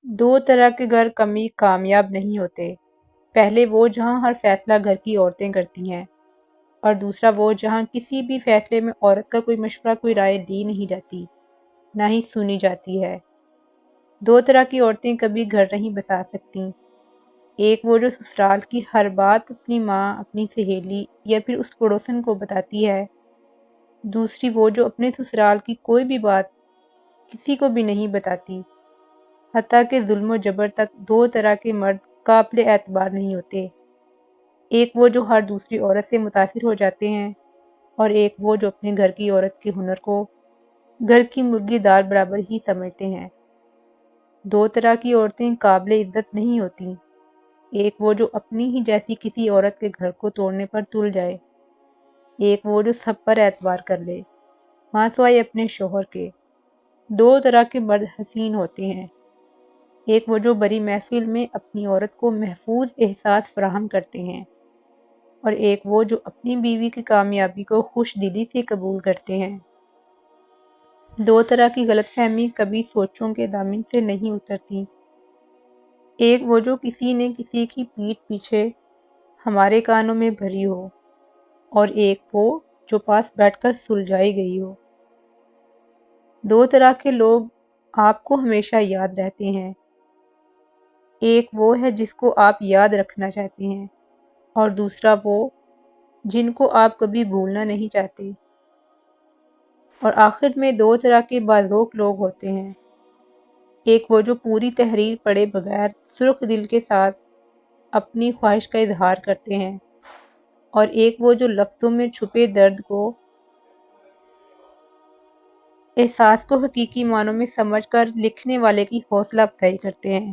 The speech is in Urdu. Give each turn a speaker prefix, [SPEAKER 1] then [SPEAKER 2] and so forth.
[SPEAKER 1] دو طرح کے گھر کبھی کامیاب نہیں ہوتے۔ پہلے وہ جہاں ہر فیصلہ گھر کی عورتیں کرتی ہیں، اور دوسرا وہ جہاں کسی بھی فیصلے میں عورت کا کوئی مشورہ، کوئی رائے دی نہیں جاتی، نہ ہی سنی جاتی ہے۔ دو طرح کی عورتیں کبھی گھر نہیں بسا سکتیں۔ ایک وہ جو سسرال کی ہر بات اپنی ماں، اپنی سہیلی یا پھر اس پڑوسن کو بتاتی ہے۔ دوسری وہ جو اپنے سسرال کی کوئی بھی بات کسی کو بھی نہیں بتاتی۔ حتیٰ کہ ظلم و جبر تک دو طرح کے مرد قابل اعتبار نہیں ہوتے۔ ایک وہ جو ہر دوسری عورت سے متاثر ہو جاتے ہیں، اور ایک وہ جو اپنے گھر کی عورت کے ہنر کو گھر کی مرغی دار برابر ہی سمجھتے ہیں۔ دو طرح کی عورتیں قابل عزت نہیں ہوتیں۔ ایک وہ جو اپنی ہی جیسی کسی عورت کے گھر کو توڑنے پر تل جائے، ایک وہ جو سب پر اعتبار کر لے، ماں سوائے اپنے شوہر کے۔ دو طرح کے مرد حسین ہوتے ہیں۔ ایک وہ جو بڑی محفل میں اپنی عورت کو محفوظ احساس فراہم کرتے ہیں، اور ایک وہ جو اپنی بیوی کی کامیابی کو خوش دلی سے قبول کرتے ہیں۔ دو طرح کی غلط فہمی کبھی سوچوں کے دامن سے نہیں اترتی۔ ایک وہ جو کسی نے کسی کی پیٹھ پیچھے ہمارے کانوں میں بھری ہو، اور ایک وہ جو پاس بیٹھ کر سلجھائی گئی ہو۔ دو طرح کے لوگ آپ کو ہمیشہ یاد رہتے ہیں۔ ایک وہ ہے جس کو آپ یاد رکھنا چاہتے ہیں، اور دوسرا وہ جن کو آپ کبھی بھولنا نہیں چاہتے۔ اور آخر میں دو طرح کے باذوق لوگ ہوتے ہیں۔ ایک وہ جو پوری تحریر پڑھے بغیر سرخ دل کے ساتھ اپنی خواہش کا اظہار کرتے ہیں، اور ایک وہ جو لفظوں میں چھپے درد کو، احساس کو حقیقی معنوں میں سمجھ کر لکھنے والے کی حوصلہ افزائی کرتے ہیں۔